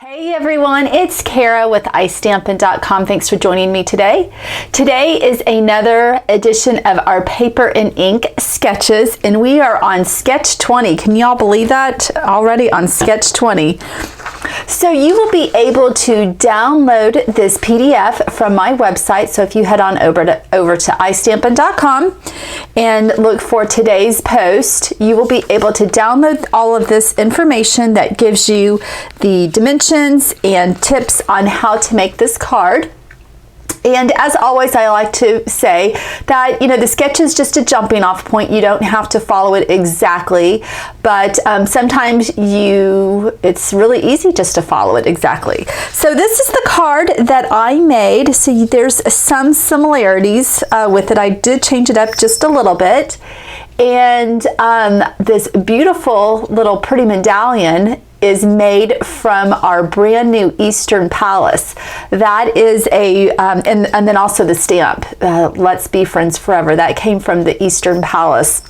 Hey everyone, it's Kara with iStampin.com. Thanks for joining me today. Today is another edition of our paper and ink sketches, and we are on sketch 20. Can y'all believe that? Already on sketch 20. So you will be able to download this PDF from my website. So if you head on over to iStampin.com and look for today's post, you will be able to download all of this information that gives you the dimensions and tips on how to make this card. And as always, I like to say that, the sketch is just a jumping off point. You don't have to follow it exactly, but sometimes it's really easy just to follow it exactly. So this is the card that I made. So there's some similarities with it. I did change it up just a little bit. And this beautiful little pretty medallion is made from our brand new Eastern Palace. That is and then also the stamp, Let's Be Friends Forever. That came from the Eastern Palace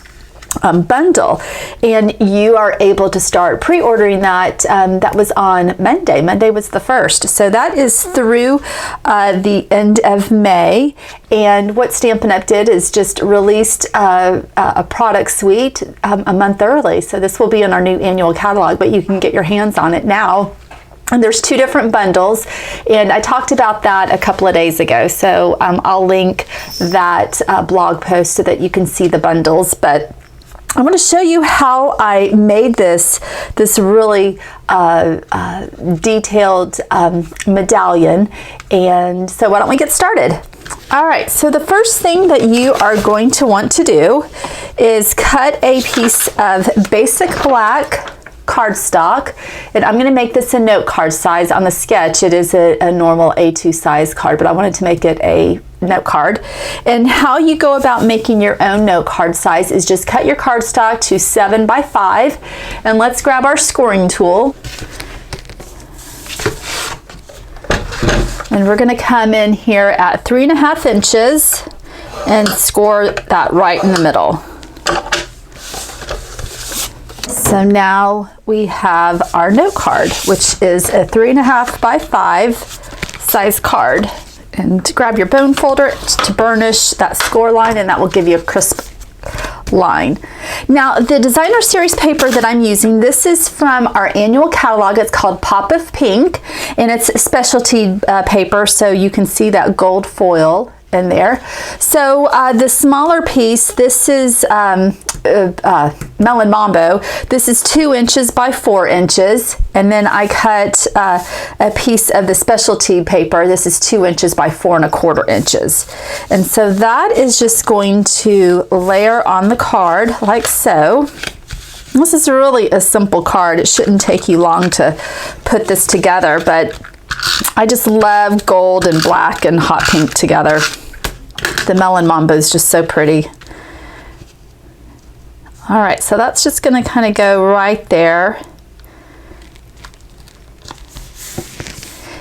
bundle, and you are able to start pre-ordering that. That was on Monday. Monday was the 1st. So that is through the end of May. And what Stampin' Up! Did is just released a product suite a month early. So this will be in our new annual catalog, but you can get your hands on it now. And there's 2 different bundles, and I talked about that a couple of days ago. So I'll link that blog post so that you can see the bundles. But I'm going to show you how I made this really detailed medallion. And so why don't we get started? All right, so the first thing that you are going to want to do is cut a piece of basic black cardstock, and I'm going to make this a note card size. On the sketch it is a normal A2 size card, but I wanted to make it a note card. And how you go about making your own note card size is just cut your cardstock to 7 by 5, and let's grab our scoring tool. And we're going to come in here at 3.5 inches and score that right in the middle. So now we have our note card, which is a 3.5 by 5 size card. And grab your bone folder to burnish that score line, and that will give you a crisp line. Now the designer series paper that I'm using, this is from our annual catalog. It's called Pop of Pink, and it's a specialty paper, so you can see that gold foil in there. So the smaller piece, this is Melon Mambo. This is 2 inches by 4 inches, and then I cut a piece of the specialty paper. This is 2 inches by 4.25 inches, and so that is just going to layer on the card like so. This is really a simple card. It shouldn't take you long to put this together, but I just love gold and black and hot pink together. The Melon Mambo is just so pretty. All right, so that's just going to kind of go right there.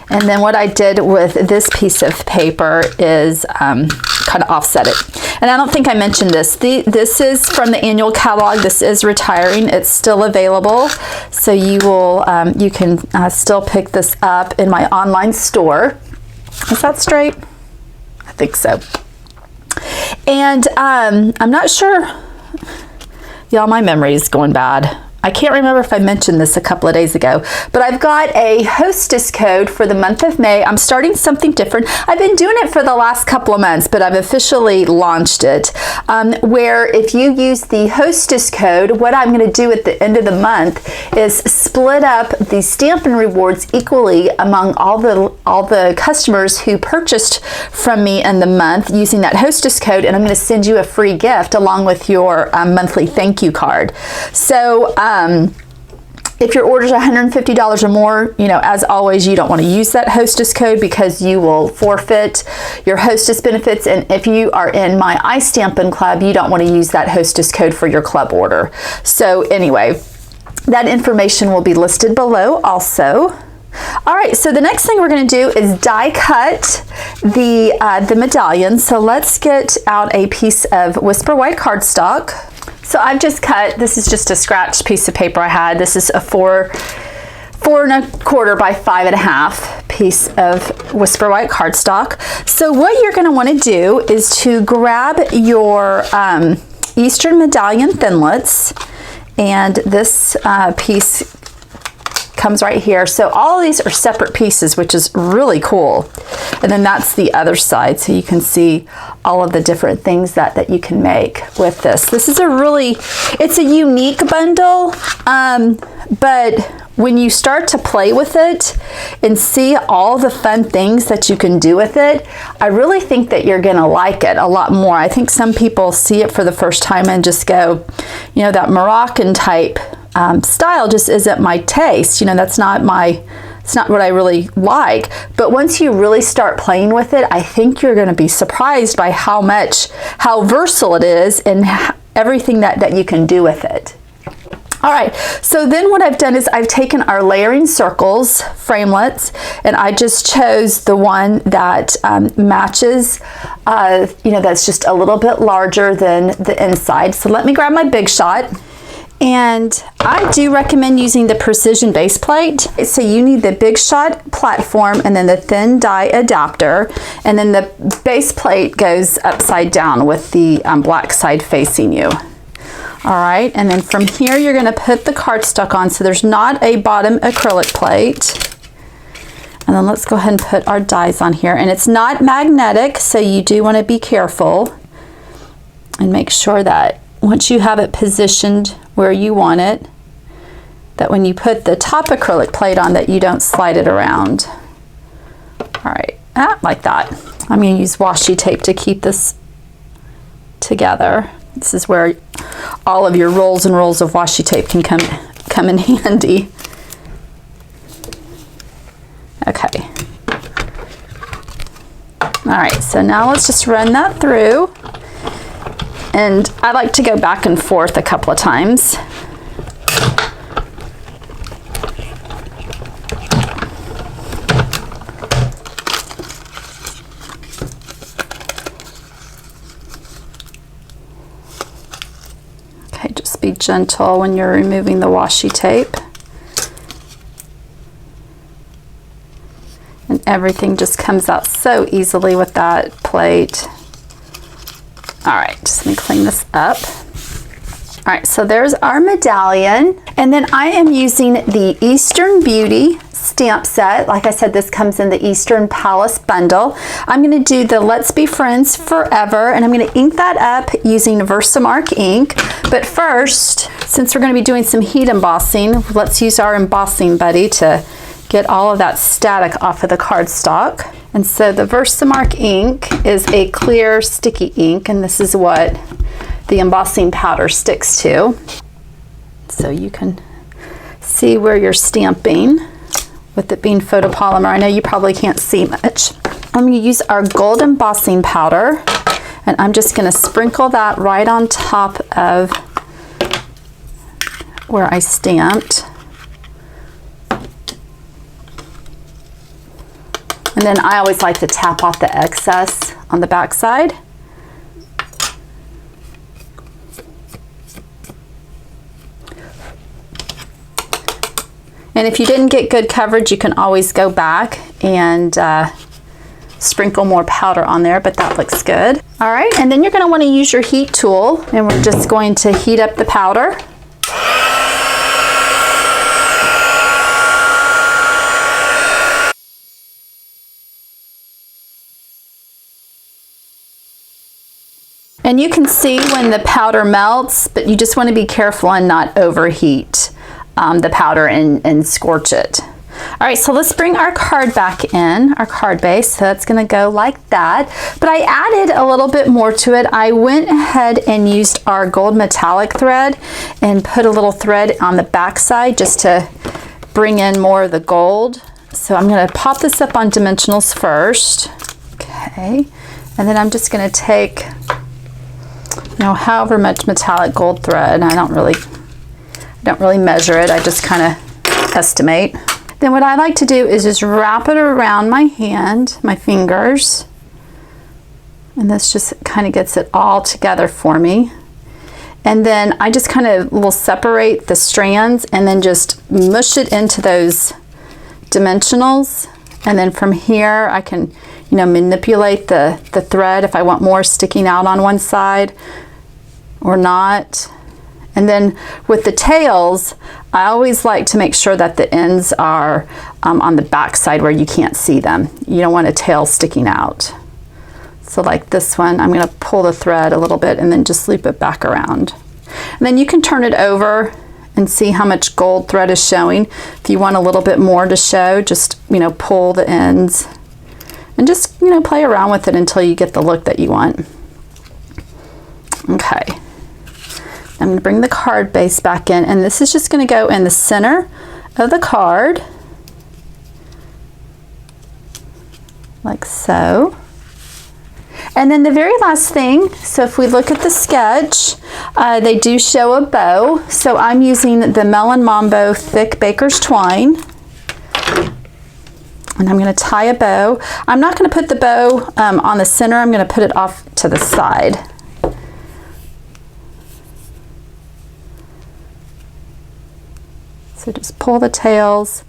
And then what I did with this piece of paper is kind of offset it. And I don't think I mentioned this. This is from the annual catalog. This is retiring. It's still available. So you can still pick this up in my online store. Is that straight? I think so. And I'm not sure. Y'all, my memory is going bad. I can't remember if I mentioned this a couple of days ago, but I've got a hostess code for the month of May. I'm starting something different. I've been doing it for the last couple of months, but I've officially launched it, where if you use the hostess code, what I'm going to do at the end of the month is split up the Stampin' Rewards equally among all the customers who purchased from me in the month using that hostess code, and I'm going to send you a free gift along with your monthly thank you card. So if your order is $150 or more, as always, you don't want to use that hostess code because you will forfeit your hostess benefits. And if you are in my iStampin' Club, you don't want to use that hostess code for your club order. So anyway, that information will be listed below also. All right, so the next thing we're going to do is die cut the medallion. So let's get out a piece of Whisper White cardstock. So I've just cut, this is just a scratch piece of paper I had. This is a 4 4¼ by 5½ piece of Whisper White cardstock. So what you're going to want to do is to grab your Eastern Medallion Thinlits, and this piece comes right here. So all of these are separate pieces, which is really cool. And then that's the other side, so you can see all of the different things that you can make with this. This is it's a unique bundle, but when you start to play with it and see all the fun things that you can do with it, I really think that you're gonna like it a lot more. I think some people see it for the first time and just go, you know, that Moroccan type style just isn't my taste. You know, it's not what I really like. But once you really start playing with it, I think you're going to be surprised by how versatile it is and everything that you can do with it. All right, so then what I've done is I've taken our layering circles framelits, and I just chose the one that matches, you know, that's just a little bit larger than the inside. So let me grab my Big Shot. And I do recommend using the precision base plate. So you need the Big Shot platform and then the thin die adapter, and then the base plate goes upside down with the black side facing you. All right, and then from here you're going to put the cardstock on, so there's not a bottom acrylic plate. And then let's go ahead and put our dies on here, and it's not magnetic, so you do want to be careful and make sure that once you have it positioned where you want it, that when you put the top acrylic plate on, that you don't slide it around. All right, like that. I'm going to use washi tape to keep this together. This is where all of your rolls and rolls of washi tape can come in handy. Okay. All right, so now let's just run that through. And I like to go back and forth a couple of times. Okay, just be gentle when you're removing the washi tape. And everything just comes out so easily with that plate. All right, just let me clean this up. All right, so there's our medallion. And then I am using the Eastern Beauty stamp set. Like I said, this comes in the Eastern Palace bundle. I'm gonna do the Let's Be Friends Forever, and I'm gonna ink that up using Versamark ink. But first, since we're gonna be doing some heat embossing, let's use our embossing buddy to get all of that static off of the cardstock. And so the Versamark ink is a clear sticky ink, and this is what the embossing powder sticks to. So you can see where you're stamping with it being photopolymer. I know you probably can't see much. I'm going to use our gold embossing powder, and I'm just going to sprinkle that right on top of where I stamped. And then I always like to tap off the excess on the back side. And if you didn't get good coverage, you can always go back and sprinkle more powder on there, but that looks good. All right, and then you're going to want to use your heat tool, and we're just going to heat up the powder. And you can see when the powder melts, but you just want to be careful and not overheat the powder and scorch it. All right, so let's bring our card back in, our card base. So that's going to go like that. But I added a little bit more to it. I went ahead and used our gold metallic thread and put a little thread on the back side just to bring in more of the gold. So I'm going to pop this up on dimensionals first. Okay, and then I'm just going to take, you know, however much metallic gold thread. I don't really measure it. I just kind of estimate. Then what I like to do is just wrap it around my hand, my fingers, and this just kind of gets it all together for me. And then I just kind of will separate the strands and then just mush it into those dimensionals. And then from here I can, you know, manipulate the thread if I want more sticking out on one side or not. And then with the tails, I always like to make sure that the ends are on the back side where you can't see them. You don't want a tail sticking out. So like this one, I'm going to pull the thread a little bit and then just loop it back around. And then you can turn it over and see how much gold thread is showing. If you want a little bit more to show, just, you know, pull the ends and just, you know, play around with it until you get the look that you want. Okay. I'm going to bring the card base back in, and this is just going to go in the center of the card, like so. And then the very last thing, so if we look at the sketch, they do show a bow. So I'm using the Melon Mambo Thick Baker's Twine. And I'm going to tie a bow. I'm not going to put the bow on the center. I'm going to put it off to the side. So just pull the tails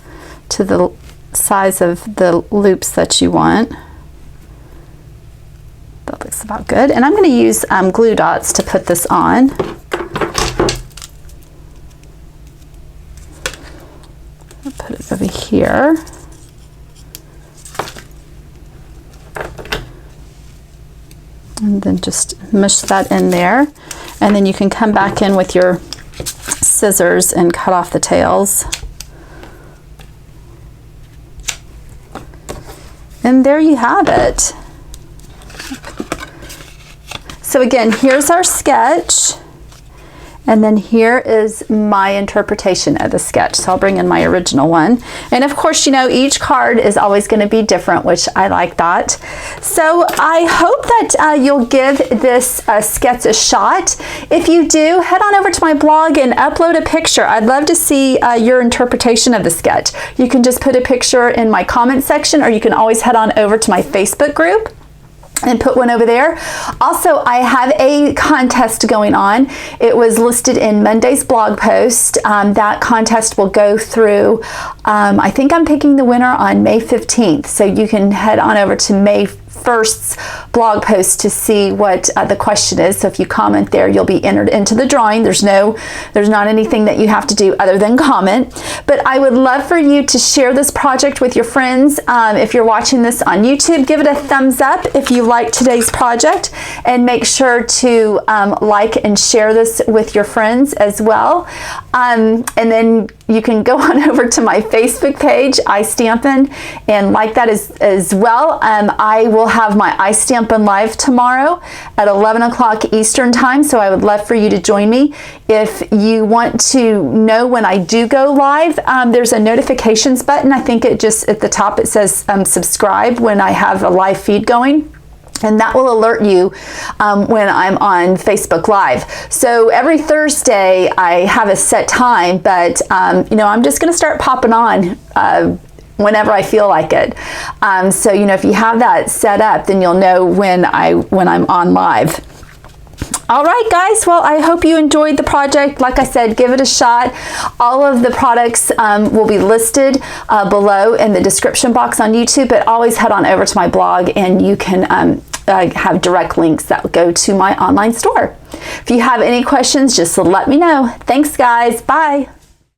to the size of the loops that you want. That looks about good. And I'm going to use glue dots to put this on. I'll put it over here. And then just mush that in there. And then you can come back in with your scissors and cut off the tails. And there you have it. So again, here's our sketch, and then here is my interpretation of the sketch. So I'll bring in my original one. And of course, you know, each card is always going to be different, which I like that. So I hope that you'll give this sketch a shot. If you do, head on over to my blog and upload a picture. I'd love to see your interpretation of the sketch. You can just put a picture in my comment section, or you can always head on over to my Facebook group and put one over there. Also, I have a contest going on. It was listed in Monday's blog post. That contest will go through, I think I'm picking the winner on May 15th. So you can head on over to May 1st's blog post to see what the question is. So if you comment there, you'll be entered into the drawing. There's not anything that you have to do other than comment. But I would love for you to share this project with your friends. If you're watching this on YouTube, give it a thumbs up if you like today's project, and make sure to like and share this with your friends as well. And then you can go on over to my Facebook page, iStampin', and like that as well. I will have my iStampin' live tomorrow at 11 o'clock Eastern time, so I would love for you to join me. If you want to know when I do go live, there's a notifications button. I think it just at the top it says subscribe when I have a live feed going. And that will alert you when I'm on Facebook Live. So every Thursday I have a set time, but you know, I'm just going to start popping on whenever I feel like it. So you know, if you have that set up, then you'll know when I'm on live. All right, guys, well, I hope you enjoyed the project. Like I said, give it a shot. All of the products will be listed below in the description box on YouTube, but always head on over to my blog and you can have direct links that go to my online store. If you have any questions, just let me know. Thanks, guys. Bye.